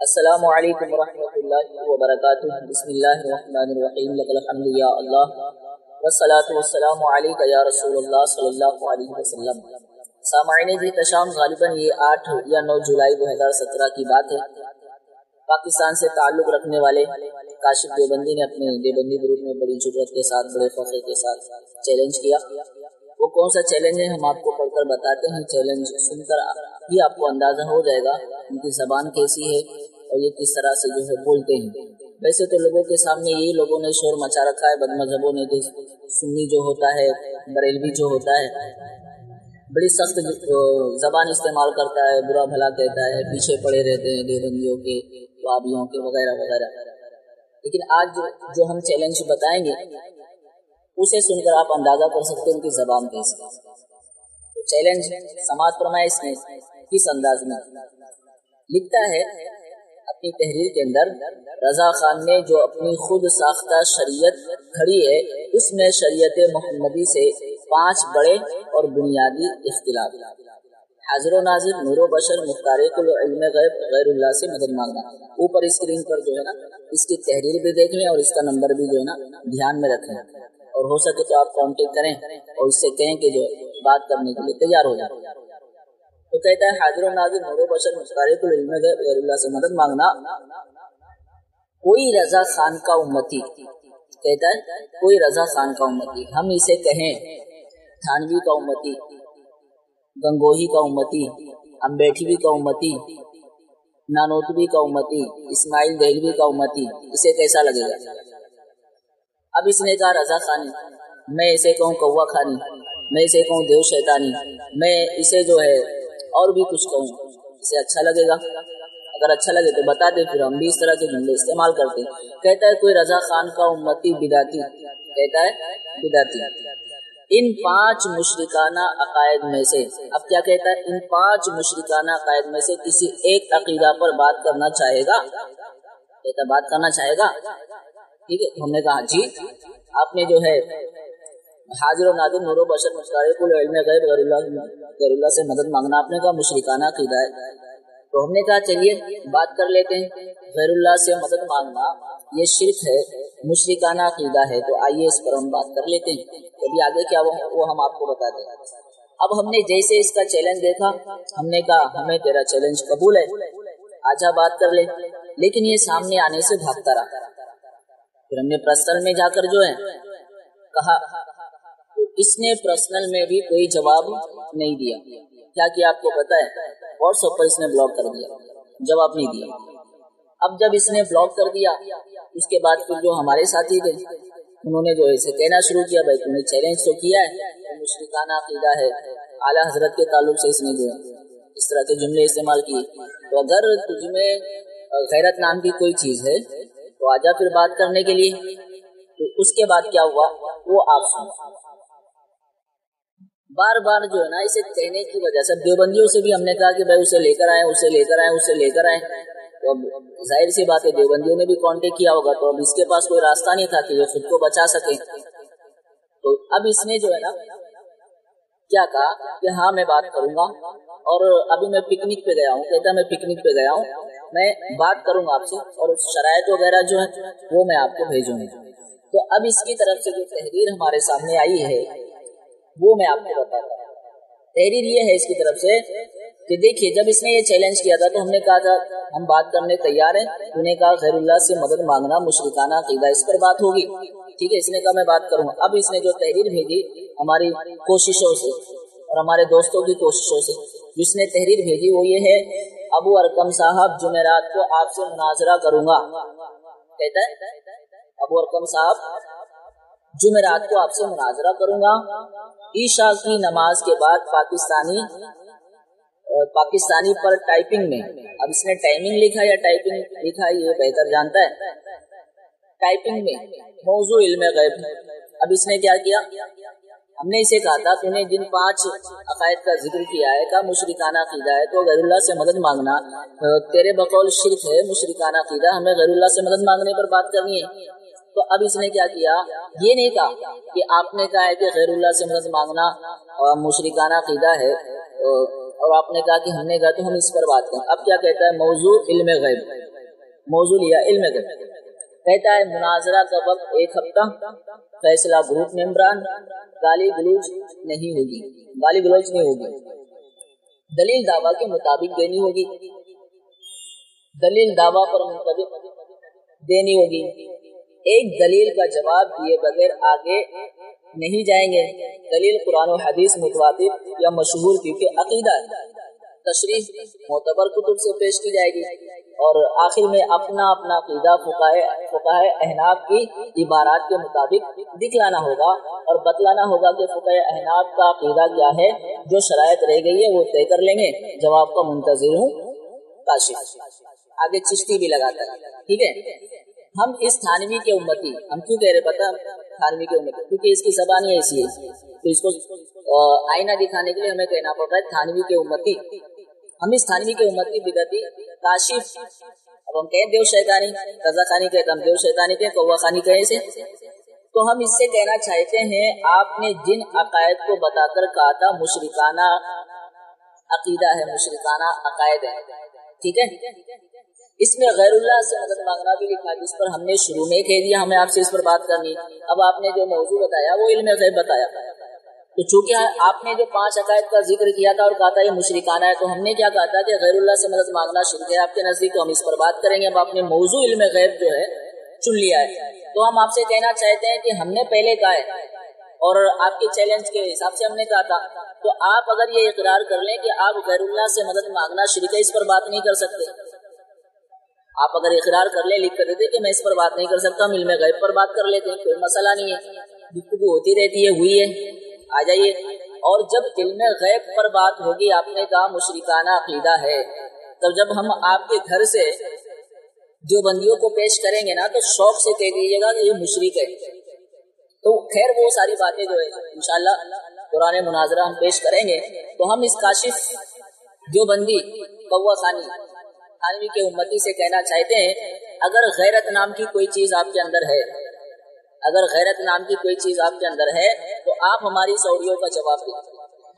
السلام علیکم ورحمۃ اللہ وبرکاتہ۔ بسم اللہ الرحمن الرحیم، لک الحمد یا اللہ والصلاۃ والسلام علیک یا رسول اللہ صلی اللہ علیہ وسلم۔ سامعین جی تشام، غالباً یہ 8 یا 9 جولائی 2017 کی بات ہے۔ پاکستان سے تعلق رکھنے والے کاشف دیوبندی نے اپنے دیوبندی گروپ میں بڑی جرأت کے ساتھ، بڑے فخر کے ساتھ چیلنج کیا۔ وہ کون سا چیلنج ہے ہم آپ کو پڑھ کر بتاتے ہیں۔ چیلنج سن کر ہی آپ کو اندازہ ہو جائے گا ان کی زبان کیسی ہے اور یہ کس طرح سے جو ہے بولتے ہیں۔ ویسے تو لوگوں کے سامنے یہی لوگوں نے شور مچا رکھا ہے، بد مذہبوں نے، کہ سنی جو ہوتا ہے، بریلوی جو ہوتا ہے، بڑی سخت زبان استعمال کرتا ہے، برا بھلا کہتا ہے، پیچھے پڑے رہتے ہیں دیوبندیوں کے، وہابیوں کے وغیرہ وغیرہ۔ لیکن آج جو ہم چیلنج بتائیں گے اسے سن کر آپ اندازہ کر سکتے ہیں ان کی زبان کیسی ہے۔ چیلنج سماعت فرمائے اس میں کس انداز میں لکھتا ہے اپنی تحریر کے اندر: رضا خان نے جو اپنی خود ساختہ شریعت گھڑی ہے، اس میں شریعت محمدی سے 5 بڑے اور بنیادی اختلاف۔ حاضر و ناظر، نور و بشر، مختار کل، علم غیب، غیر اللہ سے مدد مانگنا۔ اوپر اسکرین پر جو ہے نا اس کی تحریر بھی دیکھ لیں اور اس کا نمبر بھی جو ہے نا دھیان میں رکھیں، اور ہو سکے تو آپ کانٹیکٹ کریں اور اس سے کہیں کہ جو بات کرنے کے لیے تیار ہو جائے۔ تو کہتا ہے حاضر و ناظر، نور و بشر، مختار کل، علم غیب، غیر اللہ سے مدد مانگنا۔ کوئی رضا خان کا امتی، کہتا ہے کوئی رضا خان کا امتی، ہم اسے کہیں تھانوی کا امتی، گنگوہی کا امتی، امبیٹھوی کا امتی، نانوتوی کا امتی، اسماعیل دہلوی کا امتی، اسے کیسا لگے گا؟ اب اس نے کہا رضا خانی، میں اسے کہوں کوا خانی، میں اسے کہوں دیو شیطانی، میں اسے جو ہے اور بھی کچھ کہوں، اسے اچھا لگے گا؟ اگر اچھا لگے تو بتا دے، پھر ہم بھی اس طرح کے جملے استعمال کرتے ہیں۔ کہتا ہے کوئی رضا خان کا امتی بدعتی، کہتا ہے بدعتی، ان 5 مشرکانہ عقائد میں سے، اب کیا کہتا ہے، ان 5 مشرکانہ عقائد میں سے کسی ایک عقیدہ پر بات کرنا چاہے گا، کہتا بات کرنا چاہے گا، ٹھیک ہے۔ ہم نے کہا جی، آپ نے جو ہے حاضر و ناظر، نور و بشر، مختار کل، علم غیب، غیر اللہ سے مدد مانگنا، آپ نے کہا مشرکانہ عقیدہ ہے۔ تو ہم نے کہا چلیے بات کر لیتے ہیں، غیر اللہ سے مدد مانگنا یہ شرک ہے، مشرکانہ عقیدہ ہے، تو آئیے اس پر ہم بات کر لیتے ہیں، کبھی آگے کیا وہ ہم آپ کو بتا دیں۔ اب ہم نے جیسے اس کا چیلنج دیکھا، ہم نے کہا ہمیں تیرا چیلنج قبول ہے، آجا بات کر لے، لیکن یہ سامنے آنے سے بھاگتا رہا۔ پھر ہم نے پرسنل میں جا کر جو ہے کہا، اس نے پرسنل میں بھی کوئی جواب نہیں دیا۔ کیا کیا آپ کو پتا ہے؟ واٹس ایپ پر اس نے بلاک کر دیا، جواب نہیں دیا۔ اب جب اس نے بلاک کر دیا، اس کے بعد پھر جو ہمارے ساتھی تھے انہوں نے جو اسے کہنا شروع کیا، بھائی تم نے چیلنج تو کیا ہے، مشرکانہ عقیدہ ہے، اعلیٰ حضرت کے تعلق سے اس نے جو اس طرح کے جملے استعمال کیے، تو اگر تجھ میں غیرت نام کی کوئی چیز ہے تو آجا پھر بات کرنے کے لیے۔ تو اس کے بعد کیا ہوا وہ آپ سنو۔ بار بار جو ہے نا اسے کہنے کی وجہ سے دیوبندیوں سے بھی ہم نے کہا کہ بھائی اسے لے کر آئیں، اسے لے کر آئیں، اسے لے کر آئیں، تو اب ظاہر سی بات ہے دیوبندیوں نے بھی کانٹیکٹ کیا ہوگا، تو اب اس کے پاس کوئی راستہ نہیں تھا کہ یہ خود کو بچا سکے۔ تو اب اس نے جو ہے نا کیا کہا کہ ہاں میں بات کروں گا، اور ابھی میں پکنک پہ گیا ہوں، کہتا میں پکنک پہ گیا ہوں، میں بات کروں گا آپ سے، اور شرائط وغیرہ جو ہے وہ میں آپ کو بھیجوں گا۔ تو اب اس کی طرف سے جو تحریر ہمارے سامنے آئی ہے وہ میں آپ کو بتاتا ہوں۔ تحریر یہ ہے اس کی طرف سے کہ دیکھیے، جب اس نے یہ چیلنج کیا تھا تو ہم نے کہا تھا ہم بات کرنے تیار ہیں، انہیں کہا غیر اللہ سے مدد مانگنا مشرکانہ عقیدہ، اس پر بات ہوگی، ٹھیک ہے۔ اس نے کہا میں بات کروں گا۔ اب اس نے جو تحریر بھیجی ہماری کوششوں سے اور ہمارے دوستوں کی کوششوں سے، جس نے تحریر بھیجی وہ یہ ہے: ابو ارقم صاحب، جمعرات کو آپ سے مناظرہ کروں گا، کہتا ہے ابو ارقم صاحب جمعرات کو آپ سے مناظرہ کروں گا، عشاء کی نماز کے بعد پاکستانی پر ٹائپنگ میں، اب اس نے ٹائمنگ لکھا یا ٹائپنگ لکھا یہ بہتر جانتا ہے، ٹائپنگ میں موضوع علم غیب۔ اب اس نے کیا کیا، ہم نے اسے کہا تھا تو نے جن 5 عقائد کا ذکر کیا ہے، کہا مشرکانہ عقیدہ ہے، تو غیر اللہ سے مدد مانگنا تیرے بقول شرک ہے، مشرکانہ عقیدہ، ہمیں غیر اللہ سے مدد مانگنے پر بات کرنی ہے۔ تو اب اس نے کیا کیا، یہ نہیں کہا کہ آپ نے کہا ہے کہ غیر اللہ سے مدد مانگنا مشرکانہ عقیدہ ہے اور آپ نے کہا کہ ہم نے کہا تو ہم اس پر بات کریں. اب کیا کہتا ہے موضوع علم غیب, موضوع لیا علم غیب. کہتا ہے مناظرہ کا وقت 1 ہفتہ, فیصلہ گروپ ممبران, گالی گلوچ نہیں ہوگی, گالی گلوچ نہیں ہوگی, دلیل دعویٰ کے مطابق دینی ہوگی, دلیل دعویٰ پر مطابق دینی ہوگی. ایک دلیل کا جواب دیے بغیر آگے نہیں جائیں گے. دلیل قرآن و حدیث متواتر یا مشہور کیونکہ عقیدہ تشریح معتبر کتب سے پیش کی جائے گی, اور آخر میں اپنا اپنا عقیدہ فقہاء احناف کی عبارات کے مطابق دکھلانا ہوگا اور بتلانا ہوگا کہ فقہاء احناف کا عقیدہ کیا ہے. جو شرائط رہ گئی ہے وہ طے کر لیں گے. جواب کا منتظر ہوں. کاشف آگے چشتی بھی لگاتا ہے. ٹھیک ہے, ہم اس تھانوی کے امتی, ہم کیوں کہہ رہے پتا تھانوی کے امتی, کیونکہ اس کی زبان ہی ایسی ہے, تو اس کو آئینہ دکھانے کے لیے ہمیں کہنا پڑتا ہے تھانوی کے امتی. ہم اس تھانوی کے امتی بدعتی کاشف, اب ہم کہیں دیو شیطانی, رضا خانی کہتے ہم دیو شیطانی کہیں, قوا خانی کہیں سے, تو ہم اس سے کہنا چاہتے ہیں آپ نے جن عقائد کو بتا کر کہا تھا مشرکانہ عقیدہ ہے, مشرکانہ عقائد ہے, ٹھیک ہے, اس میں غیر اللہ سے مدد مانگنا بھی لکھا, جس پر ہم نے شروع میں کہہ دیا ہمیں آپ سے اس پر بات کرنی. اب آپ نے جو موضوع بتایا وہ علم غیب بتایا, تو چونکہ آپ نے جو 5 عقائد کا ذکر کیا تھا اور کہا تھا یہ مشرکانہ ہے, تو ہم نے کیا کہا تھا کہ غیر اللہ سے مدد مانگنا شرک ہے آپ کے نزدیک, تو ہم اس پر بات کریں گے. اب آپ نے موضوع علم غیب جو ہے چن لیا ہے, تو ہم آپ سے کہنا چاہتے ہیں کہ ہم نے پہلے کہا ہے اور آپ کے چیلنج کے حساب سے ہم نے کہا تھا, تو آپ اگر یہ اقرار کر لیں کہ آپ غیر اللہ سے مدد مانگنا شرک ہے, اس پر بات نہیں کر سکتے. آپ اگر اقرار کر لیں, لکھ کر دیتے کہ میں اس پر بات نہیں کر سکتا, ہم علم غیب پر بات کر لیتے ہیں, کوئی مسئلہ نہیں ہے, گفتگو ہوتی رہتی ہے, ہوئی ہے, آ جائیے. اور جب علم غیب پر بات ہوگی, آپ نے کہا مشرکانہ عقیدہ ہے, تو جب ہم آپ کے گھر سے دیوبندیوں کو پیش کریں گے نا, تو شوق سے کہہ دیجیے گا کہ یہ مشرک ہے. تو خیر وہ ساری باتیں جو ہے انشاءاللہ قرآن مناظرہ ہم پیش کریں گے. تو ہم اس کاشف دیوبندی قوا خانی تھانوی کے امتی سے کہنا چاہتے ہیں, اگر غیرت نام کی کوئی چیز آپ کے اندر ہے, اگر غیرت نام کی کوئی چیز آپ کے اندر ہے, تو آپ ہماری سعودیوں کا جواب دیں,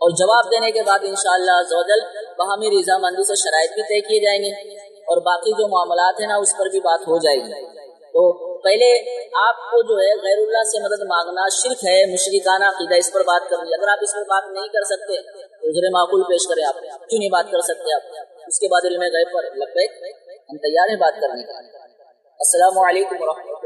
اور جواب دینے کے بعد انشاءاللہ عزوجل باہمی رضامندی سے شرائط بھی طے کیے جائیں گے, اور باقی جو معاملات ہیں نا اس پر بھی بات ہو جائے گی. تو پہلے آپ کو جو ہے غیر اللہ سے مدد مانگنا شرک ہے, مشرکانہ عقیدہ, اس پر بات کرنی. اگر آپ اس پر بات نہیں کر سکتے تو عذر معقول پیش کریں. آپ کیوں نہیں بات کر سکتے آپ؟ اس کے بعد علم غیب پر لبیک, ہم تیار ہیں بات کرنے کا. السلام علیکم ورحمۃ اللہ.